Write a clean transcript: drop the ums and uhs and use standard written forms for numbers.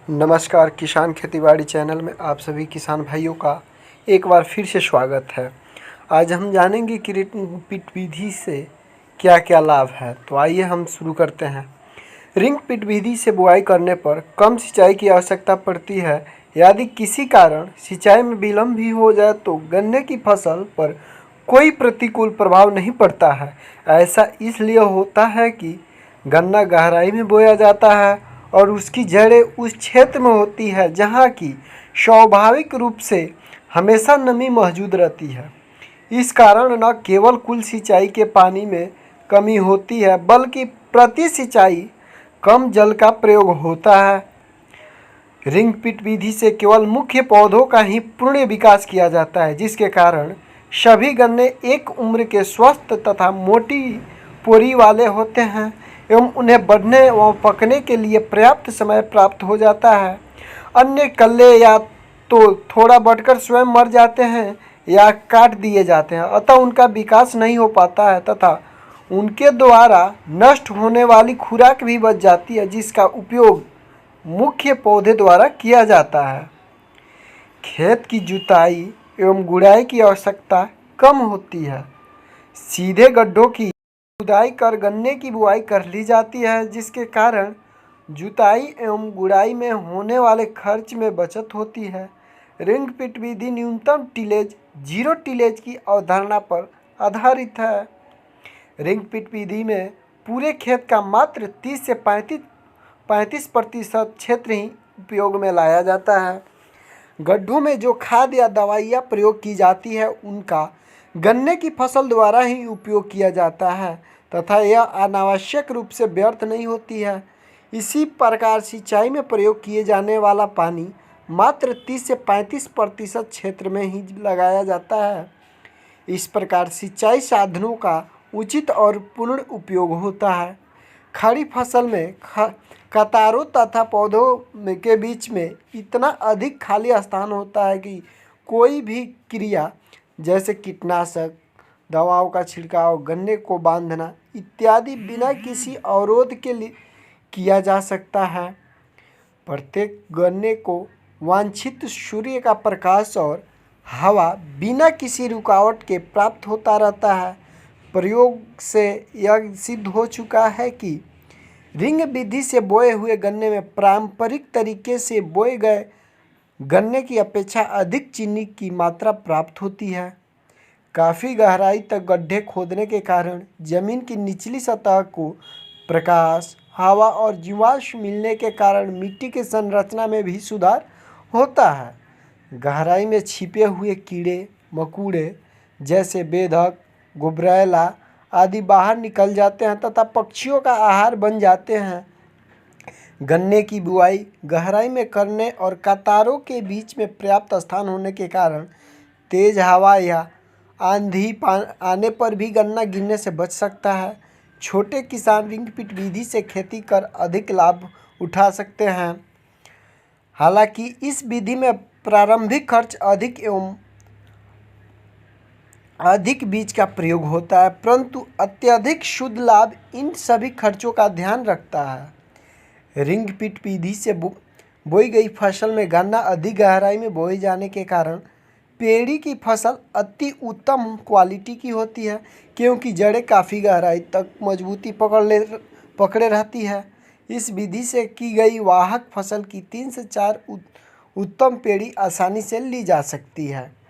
नमस्कार, किसान खेतीबाड़ी चैनल में आप सभी किसान भाइयों का एक बार फिर से स्वागत है। आज हम जानेंगे कि रिंग पिट विधि से क्या क्या लाभ है। तो आइए हम शुरू करते हैं। रिंग पिट विधि से बुआई करने पर कम सिंचाई की आवश्यकता पड़ती है। यदि किसी कारण सिंचाई में विलम्ब भी हो जाए तो गन्ने की फसल पर कोई प्रतिकूल प्रभाव नहीं पड़ता है। ऐसा इसलिए होता है कि गन्ना गहराई में बोया जाता है और उसकी जड़ें उस क्षेत्र में होती है जहाँ की स्वाभाविक रूप से हमेशा नमी मौजूद रहती है। इस कारण न केवल कुल सिंचाई के पानी में कमी होती है बल्कि प्रति सिंचाई कम जल का प्रयोग होता है। रिंग पिट विधि से केवल मुख्य पौधों का ही पूर्ण विकास किया जाता है, जिसके कारण सभी गन्ने एक उम्र के स्वस्थ तथा मोटी पोरी वाले होते हैं एवं उन्हें बढ़ने व पकने के लिए पर्याप्त समय प्राप्त हो जाता है। अन्य कल्ले या तो थोड़ा बढ़कर स्वयं मर जाते हैं या काट दिए जाते हैं, अतः उनका विकास नहीं हो पाता है तथा उनके द्वारा नष्ट होने वाली खुराक भी बच जाती है, जिसका उपयोग मुख्य पौधे द्वारा किया जाता है। खेत की जुताई एवं गुड़ाई की आवश्यकता कम होती है। सीधे गड्ढों की खुदाई कर गन्ने की बुआई कर ली जाती है, जिसके कारण जुताई एवं गुड़ाई में होने वाले खर्च में बचत होती है। रिंग पिट विधि न्यूनतम टिलेज जीरो टिलेज की अवधारणा पर आधारित है। रिंग पिट विधि में पूरे खेत का मात्र 30 से 35% क्षेत्र ही उपयोग में लाया जाता है। गड्ढों में जो खाद या दवाइयाँ प्रयोग की जाती है उनका गन्ने की फसल द्वारा ही उपयोग किया जाता है तथा यह अनावश्यक रूप से व्यर्थ नहीं होती है। इसी प्रकार सिंचाई में प्रयोग किए जाने वाला पानी मात्र 30 से 35% क्षेत्र में ही लगाया जाता है। इस प्रकार सिंचाई साधनों का उचित और पूर्ण उपयोग होता है। खड़ी फसल में कतारों तथा पौधों के बीच में इतना अधिक खाली स्थान होता है कि कोई भी क्रिया जैसे कीटनाशक दवाओं का छिड़काव, गन्ने को बांधना इत्यादि बिना किसी अवरोध के लिए किया जा सकता है। प्रत्येक गन्ने को वांछित सूर्य का प्रकाश और हवा बिना किसी रुकावट के प्राप्त होता रहता है। प्रयोग से यह सिद्ध हो चुका है कि रिंग विधि से बोए हुए गन्ने में पारंपरिक तरीके से बोए गए गन्ने की अपेक्षा अधिक चीनी की मात्रा प्राप्त होती है। काफ़ी गहराई तक गड्ढे खोदने के कारण जमीन की निचली सतह को प्रकाश, हवा और जीवाश्म मिलने के कारण मिट्टी की संरचना में भी सुधार होता है। गहराई में छिपे हुए कीड़े मकोड़े जैसे बेधक, गुबरैला आदि बाहर निकल जाते हैं तथा पक्षियों का आहार बन जाते हैं। गन्ने की बुआई गहराई में करने और कतारों के बीच में पर्याप्त स्थान होने के कारण तेज हवा या आंधी आने पर भी गन्ना गिरने से बच सकता है। छोटे किसान रिंग पिट विधि से खेती कर अधिक लाभ उठा सकते हैं। हालांकि इस विधि में प्रारंभिक खर्च अधिक एवं अधिक बीज का प्रयोग होता है, परंतु अत्यधिक शुद्ध लाभ इन सभी खर्चों का ध्यान रखता है। रिंग पिट विधि से बोई गई फसल में गन्ना अधिक गहराई में बोए जाने के कारण पेड़ी की फसल अति उत्तम क्वालिटी की होती है, क्योंकि जड़ें काफ़ी गहराई तक मजबूती पकड़े रहती है। इस विधि से की गई वाहक फसल की 3 से 4 उत्तम पेड़ी आसानी से ली जा सकती है।